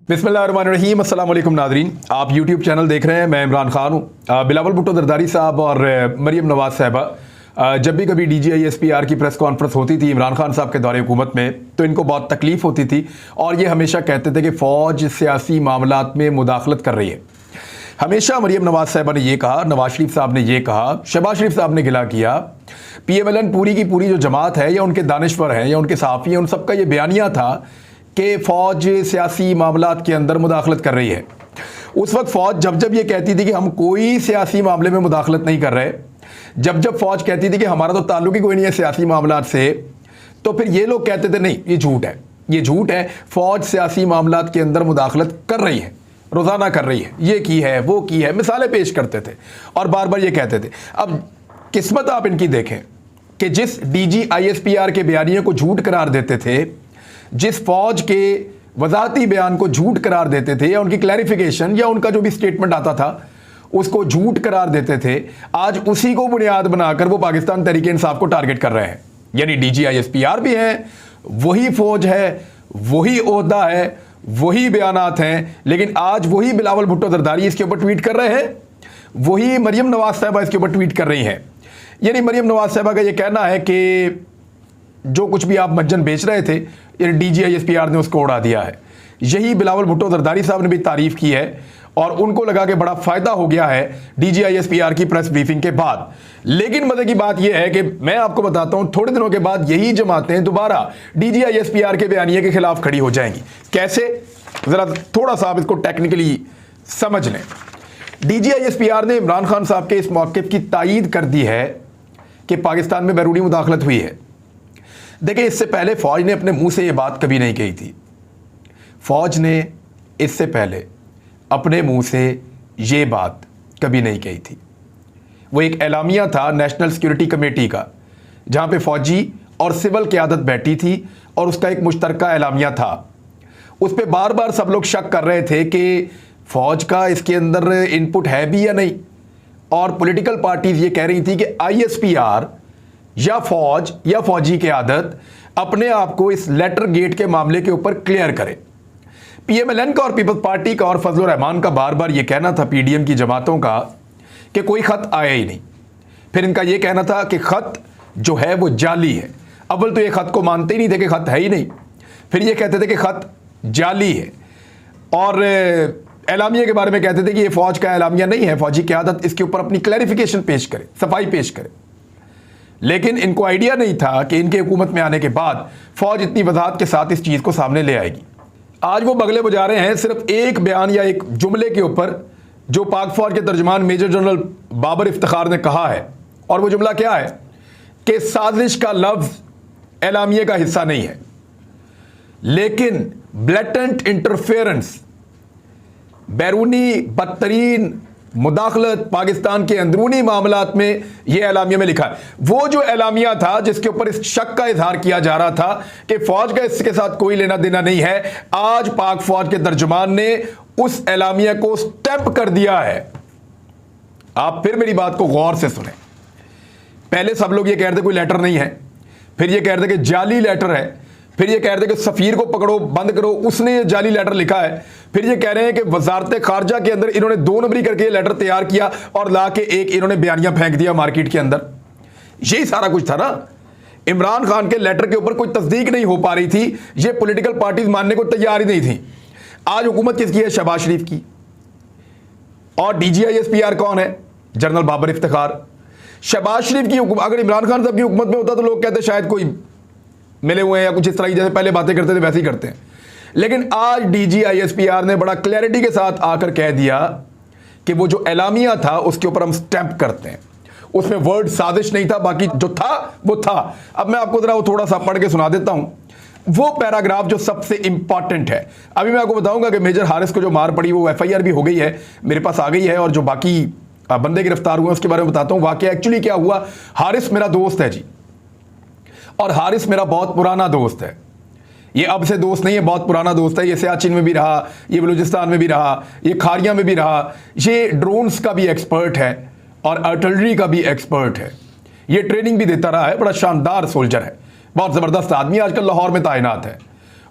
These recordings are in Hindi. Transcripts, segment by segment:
बिस्मिल्लाहिर्रहमानिर्रहीम, अस्सलाम वालेकुम नाज़रीन। आप यूट्यूब चैनल देख रहे हैं। मैं इमरान खान हूँ। बिलावल भुट्टो जरदारी साहब और मरियम नवाज साहबा जब भी कभी DGISPR की प्रेस कॉन्फ्रेंस होती थी इमरान खान साहब के दौरे हुकूमत में, तो इनको बहुत तकलीफ़ होती थी और ये हमेशा कहते थे कि फ़ौज सियासी मामलात में मुदाखलत कर रही है। हमेशा मरियम नवाज साहबा ने ये कहा, नवाज शरीफ साहब ने ये कहा, शहबाज शरीफ साहब ने गिला किया। PMLN पूरी की पूरी जो जमात है या उनके दानिश्वर हैं या उनके सहाफ़ी हैं, उन सबका ये बयानिया था कि फ़ौज सियासी मामलात के अंदर मुदाखलत कर रही है। उस वक्त फ़ौज जब जब ये कहती थी कि हम कोई सियासी मामले में मुदाखलत नहीं कर रहे, जब जब फ़ौज कहती थी कि हमारा तो ताल्लुक ही कोई नहीं है सियासी मामलात से, तो फिर ये लोग कहते थे नहीं, ये झूठ है, ये झूठ है, फ़ौज सियासी मामलात के अंदर मुदाखलत कर रही है, रोज़ाना कर रही है, ये की है, वो की है, मिसालें पेश करते थे और बार बार ये कहते थे। अब किस्मत आप इनकी देखें कि जिस DGISPR के बयानिए को झूठ करार देते थे, जिस फौज के वजाहती बयान को झूठ करार देते थे या उनकी क्लैरिफिकेशन या उनका जो भी स्टेटमेंट आता था उसको झूठ करार देते थे, आज उसी को बुनियाद बनाकर वो पाकिस्तान तहरीक इंसाफ को टारगेट कर रहे हैं। यानी DGISPR भी है, वही फौज है, वही ओहदा है, वही बयानात हैं, लेकिन आज वही बिलावल भुट्टो जरदारी इसके ऊपर ट्वीट कर रहे हैं, वही मरियम नवाज साहबा इसके ऊपर ट्वीट कर रही हैं। यानी मरियम नवाज साहबा का ये कहना है कि जो कुछ भी आप मज्जन बेच रहे थे, DGISPR ने उसको उड़ा दिया है। यही बिलावल भुट्टो जरदारी साहब ने भी तारीफ की है और उनको लगा कि बड़ा फ़ायदा हो गया है DGISPR की प्रेस ब्रीफिंग के बाद। लेकिन मज़े की बात यह है कि मैं आपको बताता हूं, थोड़े दिनों के बाद यही जमातें दोबारा DGISPR के बयानिए के खिलाफ खड़ी हो जाएंगी। कैसे, ज़रा थोड़ा सा आप इसको टेक्निकली समझ लें। DGISPR ने इमरान खान साहब के इस मौक़िफ़ की तायीद कर दी है कि पाकिस्तान में बैरूनी मुदाखलत हुई है। देखिए, इससे पहले फ़ौज ने अपने मुंह से ये बात कभी नहीं कही थी। फ़ौज ने इससे पहले अपने मुंह से ये बात कभी नहीं कही थी। वो एक एलामिया था नेशनल सिक्योरिटी कमेटी का, जहाँ पे फ़ौजी और सिविल क़यादत बैठी थी और उसका एक मुश्तरका एलामिया था। उस पर बार बार सब लोग शक कर रहे थे कि फ़ौज का इसके अंदर इनपुट है भी या नहीं, और पॉलिटिकल पार्टीज़ ये कह रही थी कि ISPR या फौज या फौजी क़यादत अपने आप को इस लेटर गेट के मामले के ऊपर क्लियर करे। PMLN का और पीपल्स पार्टी का और फजलुर रहमान का बार बार ये कहना था, PDM की जमातों का, कि कोई ख़त आया ही नहीं। फिर इनका ये कहना था कि ख़त जो है वो जाली है। अव्वल तो ये ख़त को मानते ही नहीं थे कि ख़त है ही नहीं, फिर ये कहते थे कि ख़त जाली है और एलामिया के बारे में कहते थे कि ये फ़ौज का एलामिया नहीं है, फौजी क़यादत इसके ऊपर अपनी क्लैरिफिकेशन पेश करे, सफाई पेश करे। लेकिन इनको आइडिया नहीं था कि इनके हुकूमत में आने के बाद फ़ौज इतनी वजाहत के साथ इस चीज़ को सामने ले आएगी। आज वो बगले बजा रहे हैं सिर्फ एक बयान या एक जुमले के ऊपर जो पाक फ़ौज के तर्जमान मेजर जनरल बाबर इफ्तिखार ने कहा है, और वो जुमला क्या है कि साजिश का लफ्ज़ एलामिया का हिस्सा नहीं है, लेकिन ब्लैटेंट इंटरफेरेंस, बैरूनी बदतरीन मुदाखलत पाकिस्तान के अंदरूनी मामलात में यह एलामिया में लिखा है। वो जो एलामिया था जिसके ऊपर इस शक का इजहार किया जा रहा था कि फौज का इसके साथ कोई लेना देना नहीं है, आज पाक फौज के तर्जुमान ने उस एलामिया को स्टैंप कर दिया है। आप फिर मेरी बात को गौर से सुने। पहले सब लोग ये कह रहे थे कोई लेटर नहीं है, फिर ये कह रहे थे कि जाली लेटर है, फिर ये कह रहे थे कि सफ़ीर को पकड़ो, बंद करो, उसने ये जाली लेटर लिखा है, फिर ये कह रहे हैं कि वजारत खारजा के अंदर इन्होंने 2 नंबरी करके ये लेटर तैयार किया और ला के एक इन्होंने बयानिया फेंक दिया मार्केट के अंदर। यही सारा कुछ था ना। इमरान खान के लेटर के ऊपर कोई तस्दीक नहीं हो पा रही थी, ये पॉलिटिकल पार्टीज मानने को तैयार ही नहीं थी। आज हुकूमत किसकी है? शहबाज शरीफ की। और DGISPR कौन है? जनरल बाबर इफ्तिखार। शहबाज शरीफ की हुकूमत, अगर इमरान खान साहब की हुकूमत में होता तो लोग कहते शायद कोई मिले हुए हैं या कुछ इस तरह की, जैसे पहले बातें करते थे वैसे ही करते हैं। लेकिन आज DGISPR ने बड़ा क्लैरिटी के साथ आकर कह दिया कि वो जो एलामिया था उसके ऊपर हम स्टैंप करते हैं। उसमें वर्ड साजिश नहीं था, बाकी जो था वो था। अब मैं आपको जरा वो थोड़ा सा पढ़ के सुना देता हूं, वो पैराग्राफ जो सबसे इंपॉर्टेंट है। अभी मैं आपको बताऊंगा कि मेजर हारिस को जो मार पड़ी वो FIR भी हो गई है, मेरे पास आ गई है, और जो बाकी बंदे गिरफ्तार हुए उसके बारे में बताता हूं। वाकया एक्चुअली क्या हुआ, हारिस मेरा दोस्त है जी, और हारिस मेरा बहुत पुराना दोस्त है। ये अब से दोस्त नहीं है, बहुत पुराना दोस्त है। ये सियाचिन में भी रहा, ये बलूचिस्तान में भी रहा, ये खारिया में भी रहा, ये ड्रोन्स का भी एक्सपर्ट है और आर्टिलरी का भी एक्सपर्ट है। ये ट्रेनिंग भी देता रहा है, बड़ा शानदार सोल्जर है, बहुत ज़बरदस्त आदमी, आजकल लाहौर में तैनात है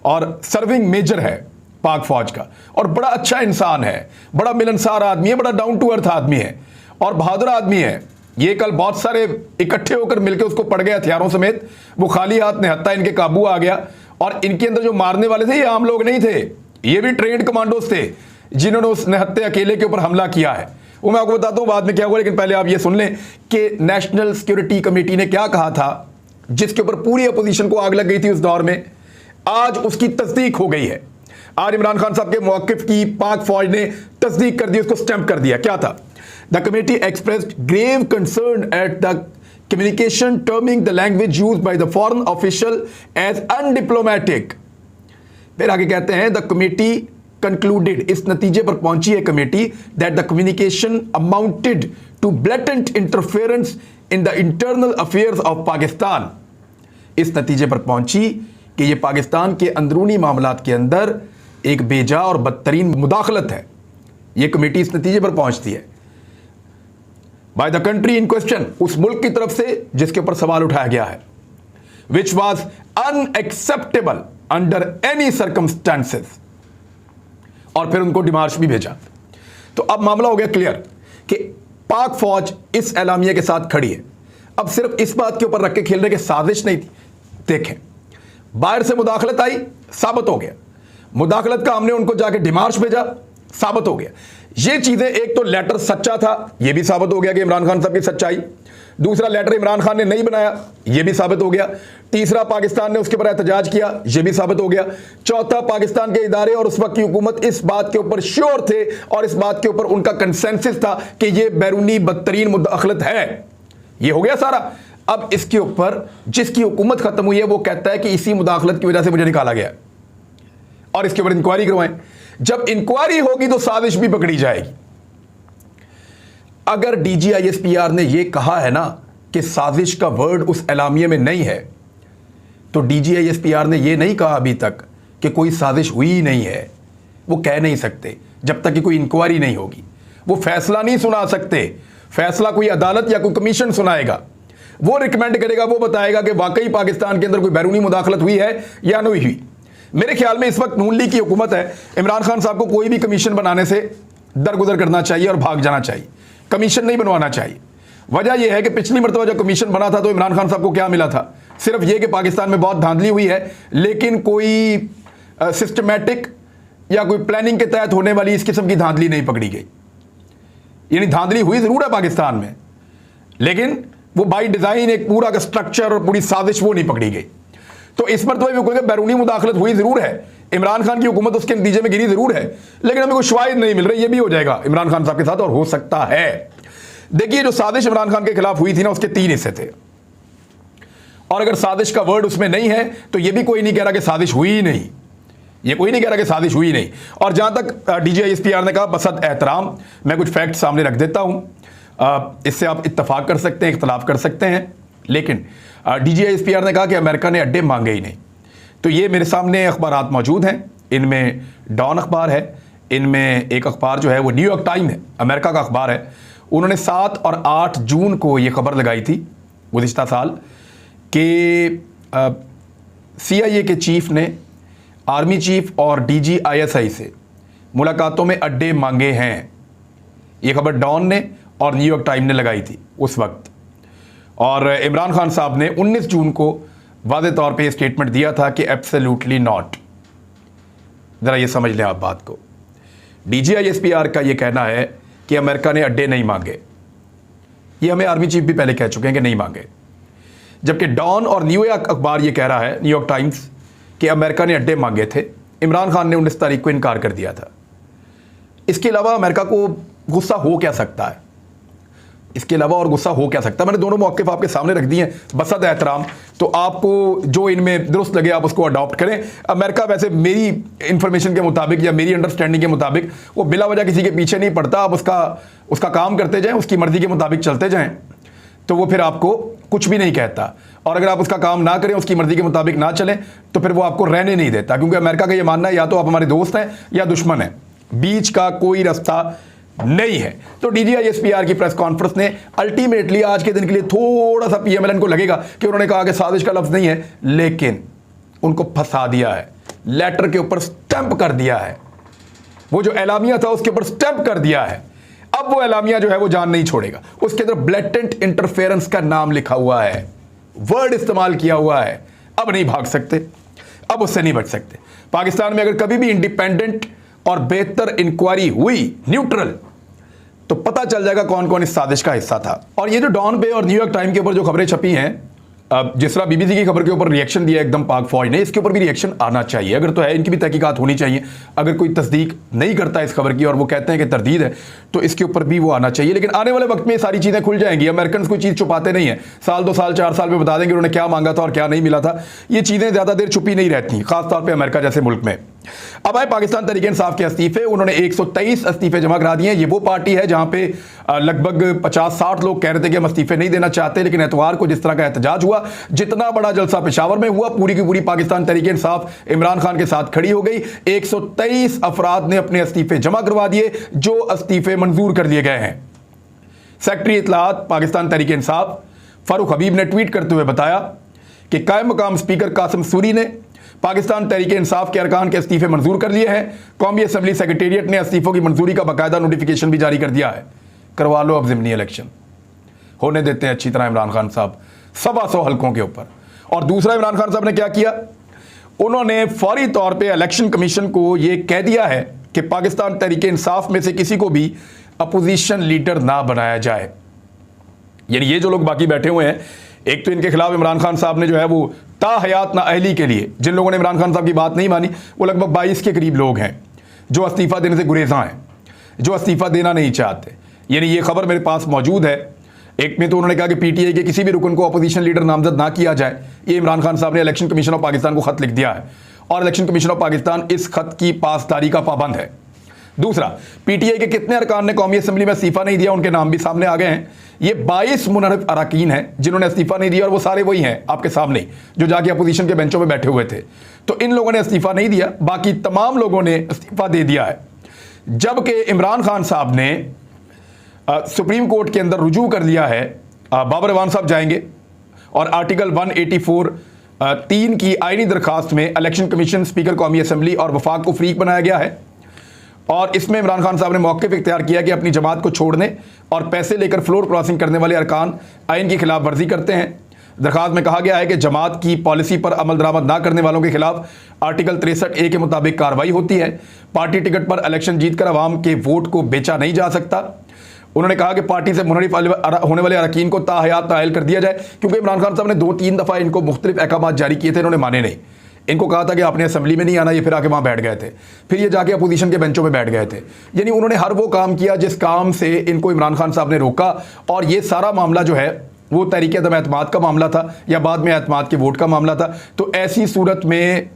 और सर्विंग मेजर है पाक फौज का, और बड़ा अच्छा इंसान है, बड़ा मिलनसार आदमी है, बड़ा डाउन टू अर्थ आदमी है और बहादुर आदमी है। ये कल बहुत सारे इकट्ठे होकर मिलकर उसको पड़ गए हथियारों समेत, वो खाली हाथ निहत्था इनके काबू आ गया। और इनके अंदर जो मारने वाले थे ये आम लोग नहीं थे, ये भी ट्रेंड कमांडोज थे जिन्होंने उस निहत्थे अकेले के ऊपर हमला किया है। वो मैं आपको बताता हूं बाद में क्या हुआ, लेकिन पहले आप ये सुन लें कि नेशनल सिक्योरिटी कमेटी ने क्या कहा था, जिसके ऊपर पूरी अपोजिशन को आग लग गई थी उस दौर में। आज उसकी तस्दीक हो गई है। आज इमरान खान साहब के मौकिफ की पाक फौज ने तस्दीक कर दी, उसको स्टैंप कर दिया। क्या था? The committee expressed grave concern at the communication terming the language used by the foreign official as undiplomatic. फिर आगे कहते हैं द कमेटी कंक्लूडेड, इस नतीजे पर पहुंची है committee, that the communication amounted to blatant interference in the internal affairs of Pakistan. इस नतीजे पर पहुंची कि यह पाकिस्तान के अंदरूनी मामलात के अंदर एक बेजा और बदतरीन मुदाखलत है। यह कमेटी इस नतीजे पर पहुंचती है by the country in question, उस मुल्क की तरफ से जिसके ऊपर सवाल उठाया गया है, which was unacceptable under any circumstances. और फिर उनको डिमार्श भी भेजा। तो अब मामला हो गया क्लियर कि पाक फौज इस एलामिया के साथ खड़ी है। अब सिर्फ इस बात के ऊपर रख के खेलने की साजिश नहीं थी। देखें, बाहर से मुदाखलत आई, साबित हो गया। मुदाखलत का हमने उनको जाके डिमार्श भेजा, साबित हो गया। ये चीजें, एक तो लेटर सच्चा था, यह भी साबित हो गया कि इमरान खान साहब की सच्चाई। दूसरा, लेटर इमरान खान ने नहीं बनाया, यह भी साबित हो गया। तीसरा, पाकिस्तान ने उसके ऊपर एहतजाज किया, यह भी साबित हो गया। चौथा, पाकिस्तान के इदारे और उस वक्त की हुकूमत इस बात के ऊपर श्योर थे और इस बात के ऊपर उनका कंसेंसस था कि यह बैरूनी बदतरीन मुदाखलत है। यह हो गया सारा। अब इसके ऊपर जिसकी हुकूमत खत्म हुई है वो कहता है कि इसी मुदाखलत की वजह से मुझे निकाला गया और इसके ऊपर इंक्वायरी करवाएं। जब इंक्वायरी होगी तो साजिश भी पकड़ी जाएगी। अगर DGISPR ने यह कहा है ना कि साजिश का वर्ड उस एलामिये में नहीं है, तो DGISPR ने यह नहीं कहा अभी तक कि कोई साजिश हुई ही नहीं है। वो कह नहीं सकते जब तक कि कोई इंक्वायरी नहीं होगी। वो फैसला नहीं सुना सकते। फैसला कोई अदालत या कोई कमीशन सुनाएगा, वो रिकमेंड करेगा, वो बताएगा कि वाकई पाकिस्तान के अंदर कोई बैरूनी मुदाखलत हुई है या नहीं हुई। मेरे ख्याल में इस वक्त नून लीग की हुकूमत है, इमरान खान साहब को कोई भी कमीशन बनाने से दरगुजर करना चाहिए और भाग जाना चाहिए। कमीशन नहीं बनवाना चाहिए। वजह यह है कि पिछली मरतबा जब कमीशन बना था तो इमरान खान साहब को क्या मिला था? सिर्फ यह कि पाकिस्तान में बहुत धांधली हुई है, लेकिन कोई सिस्टमैटिक या कोई प्लानिंग के तहत होने वाली इस किस्म की धांधली नहीं पकड़ी गई। यानी धांधली हुई जरूर है पाकिस्तान में, लेकिन वो बाई डिजाइन एक पूरा का स्ट्रक्चर और पूरी साजिश वो नहीं पकड़ी गई। तो इस पर तो बैरूनी मुदाखलत हुई जरूर है, इमरान खान की हुकूमत उसके नतीजे में गिरी जरूर है, लेकिन हमें कोई शवाहिद नहीं मिल रही। ये भी हो जाएगा इमरान खान साहब के साथ और हो सकता है। देखिए, जो साजिश इमरान खान के खिलाफ हुई थी ना, उसके 3 हिस्से थे, और अगर साजिश का वर्ड उसमें नहीं है तो ये भी कोई नहीं कह रहा कि साजिश हुई ही नहीं। ये कोई नहीं कह रहा कि साजिश हुई नहीं। और जहां तक DGISPR ने कहा, बसद एहतराम मैं कुछ फैक्ट सामने रख देता हूं, इससे आप इत्तफाक कर सकते हैं, इख्तलाफ कर सकते हैं, लेकिन DGISPR ने कहा कि अमेरिका ने अड्डे मांगे ही नहीं। तो ये मेरे सामने अखबारात मौजूद हैं, इनमें डॉन अखबार है, इनमें एक अखबार जो है वो न्यूयॉर्क टाइम है, अमेरिका का अखबार है। उन्होंने 7 और 8 जून को ये खबर लगाई थी गुज़िश्ता साल कि CIA के चीफ ने आर्मी चीफ और DGISI से मुलाकातों में अड्डे मांगे हैं। ये खबर डॉन ने और न्यूयॉर्क टाइम ने लगाई थी उस वक्त। और इमरान खान साहब ने 19 जून को वादे तौर पे स्टेटमेंट दिया था कि एब्सोल्युटली नॉट। ज़रा ये समझ लें आप बात को। DGISPR का ये कहना है कि अमेरिका ने अड्डे नहीं मांगे। ये हमें आर्मी चीफ भी पहले कह चुके हैं कि नहीं मांगे, जबकि डॉन और न्यूयॉर्क अखबार ये कह रहा है, न्यूयॉर्क टाइम्स, कि अमेरिका ने अड्डे मांगे थे। इमरान खान ने 19 तारीख को इनकार कर दिया था। इसके अलावा अमेरिका को गुस्सा हो क्या सकता है? इसके अलावा और गुस्सा हो क्या सकता है? मैंने दोनों मौक़िफ़ आपके सामने रख दिए हैं, बसद एहतराम। तो आपको जो इनमें दुरुस्त लगे आप उसको अडॉप्ट करें। अमेरिका वैसे मेरी इंफॉर्मेशन के मुताबिक या मेरी अंडरस्टैंडिंग के मुताबिक वो बिला वजह किसी के पीछे नहीं पड़ता। आप उसका काम करते जाएं, उसकी मर्ज़ी के मुताबिक चलते जाएं, तो वो फिर आपको कुछ भी नहीं कहता। और अगर आप उसका काम ना करें, उसकी मर्ज़ी के मुताबिक ना चलें, तो फिर वो आपको रहने नहीं देता। क्योंकि अमेरिका का ये मानना है या तो आप हमारे दोस्त हैं या दुश्मन हैं, बीच का कोई रास्ता नहीं है। तो DGISPR की प्रेस कॉन्फ्रेंस ने अल्टीमेटली आज के दिन के लिए थोड़ा सा PMLN को लगेगा कि उन्होंने कहा कि साजिश का लफ्ज़ नहीं है, लेकिन उनको फंसा दिया है। लेटर के ऊपर स्टैंप कर दिया है, वो जो एलामिया था उसके ऊपर स्टैंप कर दिया है। अब वो एलामिया जो है वो जान नहीं छोड़ेगा। उसके अंदर ब्लैटेंट इंटरफेरेंस का नाम लिखा हुआ है, वर्ड इस्तेमाल किया हुआ है। अब नहीं भाग सकते, अब उससे नहीं बच सकते। पाकिस्तान में अगर कभी भी इंडिपेंडेंट और बेहतर इंक्वायरी हुई, न्यूट्रल, तो पता चल जाएगा कौन कौन इस साजिश का हिस्सा था। और ये जो डॉन पे और न्यूयॉर्क टाइम के ऊपर जो खबरें छपी हैं, जिस तरह बीबीसी की खबर के ऊपर रिएक्शन दिया एकदम पाक फौज ने, इसके ऊपर भी रिएक्शन आना चाहिए। अगर तो है, इनकी भी तहकीकात होनी चाहिए। अगर कोई तस्दीक नहीं करता इस खबर की और वो कहते हैं कि तरदीद है, तो इसके ऊपर भी वो आना चाहिए। लेकिन आने वाले वक्त में सारी चीज़ें खुल जाएंगी। अमेरिकन कोई चीज़ छुपाते नहीं है, साल 2 साल 4 साल में बता देंगे उन्होंने क्या मांगा था और क्या नहीं मिला था। ये चीज़ें ज़्यादा देर छुपी नहीं रहती, खासतौर पर अमेरिका जैसे मुल्क में। अब आए पाकिस्तान तहरीक इंसाफ के इस्तीफे। उन्होंने 123 इस्तीफे जमा करा दिए। ये वो पार्टी है जहां पे लगभग 50-60 लोग कह रहे थे कि हम इस्तीफे नहीं देना चाहते, लेकिन एतवार को जिस तरह का एहतजाज हुआ, जितना बड़ा जलसा पेशावर में हुआ, पूरी की पूरी पाकिस्तान तहरीक इंसाफ इमरान खान के साथ खड़ी हो गई। 123 अफराद ने अपने इस्तीफे जमा करवा दिए, जो इस्तीफे मंजूर कर लिए गए हैं। सेक्रेटरी इत्तलात पाकिस्तान तहरीक इंसाफ फारूक हबीब ने ट्वीट करते हुए बताया कि कायम मकाम स्पीकर कासिम सूरी ने पाकिस्तान तहरीक इंसाफ के अरकान के इस्तीफे मंजूर कर लिए हैं। कौमी असम्बली सेक्रेटेरिएट ने इस्तीफों की मंजूरी का बाकायदा नोटिफिकेशन भी जारी कर दिया है। करवा लो अब ज़िमनी इलेक्शन, होने देते हैं अच्छी तरह इमरान खान साहब 125 हल्कों के ऊपर। और दूसरा, इमरान खान साहब ने क्या किया, उन्होंने फौरी तौर पर इलेक्शन कमीशन को यह कह दिया है कि पाकिस्तान तहरीक इंसाफ में से किसी को भी अपोजिशन लीडर ना बनाया जाए। यानी ये जो लोग बाकी बैठे हुए हैं, एक तो इनके खिलाफ इमरान खान साहब ने जो है वो ताहयात नाअहली के लिए, जिन लोगों ने इमरान खान साहब की बात नहीं मानी, वो लगभग 22 के करीब लोग हैं जो इस्तीफा देने से गुरेज़ा हैं, जो इस्तीफा देना नहीं चाहते। यानी ये खबर मेरे पास मौजूद है। एक में तो उन्होंने कहा कि पीटीआई के किसी भी रुकन को अपोजिशन लीडर नामजद ना किया जाए। ये इमरान खान साहब ने इलेक्शन कमीशन ऑफ पाकिस्तान को खत लिख दिया है और इलेक्शन कमीशन ऑफ पाकिस्तान इस खत की पासदारी का पाबंद है। दूसरा, पीटीआई के कितने अरकान ने कौमी असम्बली में इस्तीफा नहीं दिया, उनके नाम भी सामने आ गए हैं। ये 22 मुनहरिफ अरकान हैं जिन्होंने इस्तीफा नहीं दिया, और वो सारे वही हैं आपके सामने जो जाके अपोजिशन के बेंचों में बैठे हुए थे। तो इन लोगों ने इस्तीफा नहीं दिया, बाकी तमाम लोगों ने इस्तीफा दे दिया है। जबकि इमरान खान साहब ने सुप्रीम कोर्ट के अंदर रुजू कर लिया है। बाबर इवान साहब जाएंगे और आर्टिकल 184(3) की आईनी दरखास्त में इलेक्शन कमीशन, स्पीकर कौमी असम्बली और वफाक को फ्रीक बनाया गया है। और इसमें इमरान खान साहब ने मौक़िफ़ इख्तियार किया कि अपनी जमात को छोड़ने और पैसे लेकर फ्लोर क्रॉसिंग करने वाले अरकान आइन की खिलाफ वर्जी करते हैं। दरखास्त में कहा गया है कि जमात की पॉलिसी पर अमल दरामद ना करने वालों के खिलाफ आर्टिकल 63A के मुताबिक कार्रवाई होती है। पार्टी टिकट पर इलेक्शन जीतकर अवाम के वोट को बेचा नहीं जा सकता। उन्होंने कहा कि पार्टी से मुनहरिफ होने वाले अरकान को ताहयात नाअहल कर दिया जाए, क्योंकि इमरान खान साहब ने 2-3 दफ़ा इनको मुख्तलिफ अहकाम जारी किए थे, इन्होंने माने नहीं। इनको कहा था कि आपने असम्बली में नहीं आना, ये फिर आके वहाँ बैठ गए थे, फिर ये जाके अपोजिशन के बेंचों में बैठ गए थे। यानी उन्होंने हर वो काम किया जिस काम से इनको इमरान खान साहब ने रोका। और ये सारा मामला जो है वो तहरीक अदम एतमाद का मामला था या बाद में एतमाद के वोट का मामला था। तो ऐसी सूरत में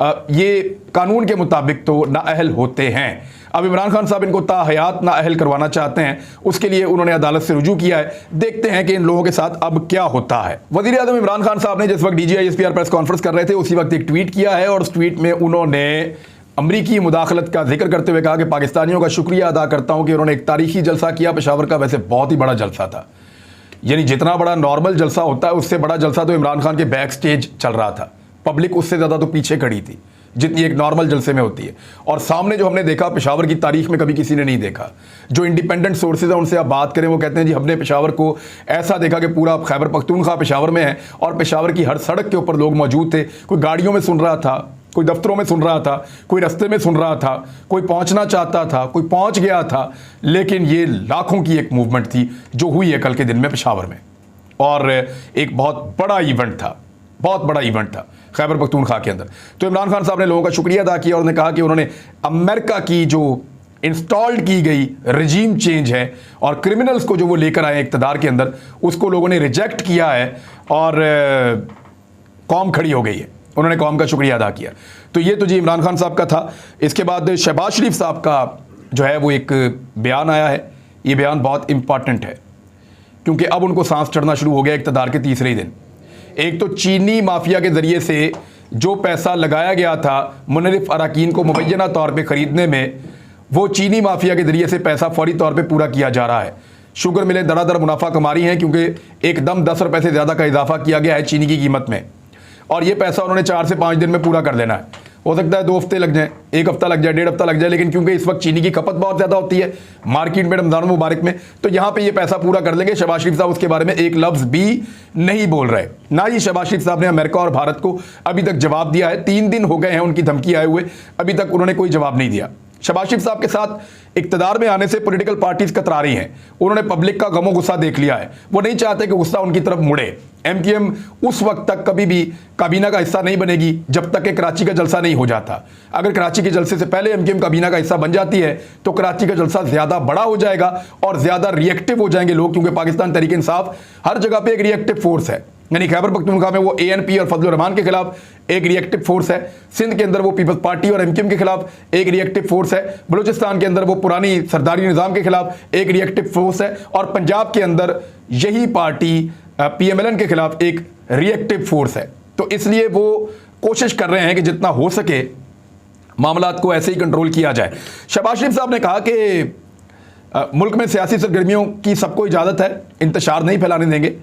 ये कानून के मुताबिक तो नाअहल होते हैं। अब इमरान खान साहब इनको ताहयात नाअहल करवाना चाहते हैं, उसके लिए उन्होंने अदालत से रुजू किया है। देखते हैं कि इन लोगों के साथ अब क्या होता है। वज़ीर आज़म इमरान खान साहब ने जिस वक्त DGISPR प्रेस कॉन्फ्रेंस कर रहे थे, उसी वक्त एक ट्वीट किया है और उस ट्वीट में उन्होंने अमरीकी मुदाखलत का जिक्र करते हुए कहा कि पाकिस्तानियों का शुक्रिया अदा करता हूँ कि उन्होंने एक तारीखी जलसा किया पेशावर का। वैसे बहुत ही बड़ा जलसा था, यानी जितना बड़ा नॉर्मल जलसा होता है उससे बड़ा जलसा तो इमरान खान के बैक स्टेज चल रहा था। पब्लिक उससे ज़्यादा तो पीछे खड़ी थी जितनी एक नॉर्मल जलसे में होती है। और सामने जो हमने देखा पेशावर की तारीख में कभी किसी ने नहीं देखा। जो इंडिपेंडेंट सोर्सेज हैं उनसे आप बात करें, वो कहते हैं जी हमने पेशावर को ऐसा देखा कि पूरा खैबर पख्तूनख्वा पेशावर में है और पेशावर की हर सड़क के ऊपर लोग मौजूद थे। कोई गाड़ियों में सुन रहा था, कोई दफ्तरों में सुन रहा था, कोई रास्ते में सुन रहा था, कोई पहुंचना चाहता था, कोई पहुंच गया था। लेकिन ये लाखों की एक मूवमेंट थी जो हुई है कल के दिन में पेशावर में, और एक बहुत बड़ा इवेंट था, बहुत बड़ा इवेंट था खैबर पख्तूनख्वा के अंदर। तो इमरान खान साहब ने लोगों का शुक्रिया अदा किया और उन्होंने कहा कि उन्होंने अमेरिका की जो इंस्टॉल्ड की गई रजीम चेंज है और क्रिमिनल्स को जो वो लेकर आए इक़्तिदार के अंदर, उसको लोगों ने रिजेक्ट किया है और कौम खड़ी हो गई है। उन्होंने कौम का शुक्रिया अदा किया। तो ये तो जी इमरान खान साहब का था। इसके बाद शहबाज शरीफ साहब का जो है वो एक बयान आया है। ये बयान बहुत इंपॉर्टेंट है क्योंकि अब उनको सांस चढ़ना शुरू हो गया इक़्तिदार के तीसरे ही दिन। एक तो चीनी माफिया के ज़रिए से जो पैसा लगाया गया था मुनहरिफ अरकान को मुबैना तौर पे ख़रीदने में, वो चीनी माफिया के ज़रिए से पैसा फौरी तौर पे पूरा किया जा रहा है। शुगर मिलें धड़ाधड़ मुनाफा कमा रही हैं क्योंकि एकदम 10 रुपये से ज़्यादा का इजाफा किया गया है चीनी की कीमत में, और ये पैसा उन्होंने 4 से 5 दिन में पूरा कर देना है। हो सकता है 2 हफ्ते लग जाए, 1 हफ्ता लग जाए, 1.5 हफ्ता लग जाए, लेकिन क्योंकि इस वक्त चीनी की खपत बहुत ज़्यादा होती है मार्केट में रमज़ान मुबारक में, तो यहाँ पे ये पैसा पूरा कर लेंगे। शहबाज शरीफ साहब उसके बारे में एक लफ्ज़ भी नहीं बोल रहे। ना ही शहबाज शरीफ साहब ने अमेरिका और भारत को अभी तक जवाब दिया है। 3 दिन हो गए हैं उनकी धमकी आए हुए, अभी तक उन्होंने कोई जवाब नहीं दिया। शहबाज शरीफ साहब के साथ इक्तदार में आने से पॉलिटिकल पार्टीज कतरा रही हैं। उन्होंने पब्लिक का गमो गुस्सा देख लिया है, वो नहीं चाहते कि गुस्सा उनकी तरफ मुड़े। एमक्यूएम उस वक्त तक कभी भी काबीना का हिस्सा नहीं बनेगी जब तक कि कराची का जलसा नहीं हो जाता। अगर कराची के जलसे से पहले एमक्यूएम काबीना का हिस्सा बन जाती है तो कराची का जलसा ज्यादा बड़ा हो जाएगा और ज्यादा रिएक्टिव हो जाएंगे लोग, क्योंकि पाकिस्तान तहरीक इंसाफ हर जगह पे एक रिएक्टिव फोर्स है। यानी खैबर पख्तूनख्वा में वो एएनपी और फजलुर रहमान के खिलाफ एक रिएक्टिव फोर्स है, सिंध के अंदर वो पीपल्स पार्टी और एमक्यूएम के खिलाफ एक रिएक्टिव फोर्स है, बलूचिस्तान के अंदर वो पुरानी सरदारी निज़ाम के खिलाफ एक रिएक्टिव फोर्स है, और पंजाब के अंदर यही पार्टी पीएमएलएन के खिलाफ एक रिएक्टिव फोर्स है। तो इसलिए वो कोशिश कर रहे हैं कि जितना हो सके मामलात को ऐसे ही कंट्रोल किया जाए। शहबाज शरीफ साहब ने कहा कि मुल्क में सियासी सरगर्मियों की सबको इजाज़त है, इंतशार नहीं फैलाने देंगे,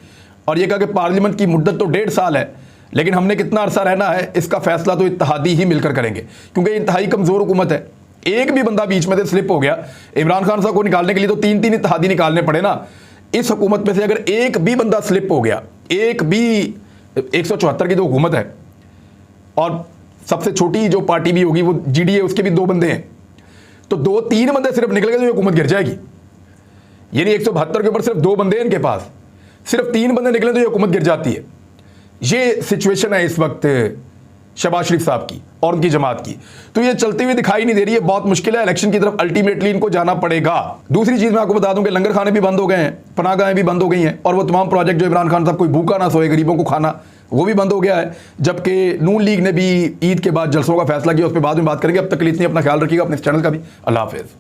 और ये कहा कि पार्लियामेंट की मुद्दत तो 1.5 साल है, लेकिन हमने कितना अरसा रहना है इसका फैसला तो इत्तेहादी ही मिलकर करेंगे, क्योंकि इंतहाई कमज़ोर हुकूमत है। एक भी बंदा बीच में से स्लिप हो गया, इमरान खान साहब को निकालने के लिए तो 3-3 इत्तेहादी निकालने पड़े ना। इस हुकूमत में से अगर एक भी बंदा स्लिप हो गया, एक भी 174 की तो हुकूमत है, और सबसे छोटी जो पार्टी भी होगी वो जीडीए, उसके भी 2 बंदे हैं, तो 2-3 बंदे सिर्फ निकल गए तो ये हुकूमत गिर जाएगी। यानी 172 के ऊपर सिर्फ 2 बंदे हैं इनके पास, सिर्फ 3 बंदे निकले तो ये हुकूमत गिर जाती है। ये सिचुएशन है इस वक्त शहबाज शरीफ साहब की और उनकी जमात की, तो ये चलती हुई दिखाई नहीं दे रही है। बहुत मुश्किल है, इलेक्शन की तरफ अल्टीमेटली इनको जाना पड़ेगा। दूसरी चीज मैं आपको बता दूं कि लंगर खाने भी बंद हो गए हैं, पनाहगाहें भी बंद हो गई हैं, और वो तमाम प्रोजेक्ट जो इमरान खान साहब कोई भूखा ना सोए गरीबों को खाना, वो भी बंद हो गया है। जबकि नून लीग ने भी ईद के बाद जलसों का फैसला किया, उस पर बाद में बात करेंगे। अब तक के लिए इतनी, अपना ख्याल रखिएगा, अपने चैनल का भी। अल्लाह हाफिज़।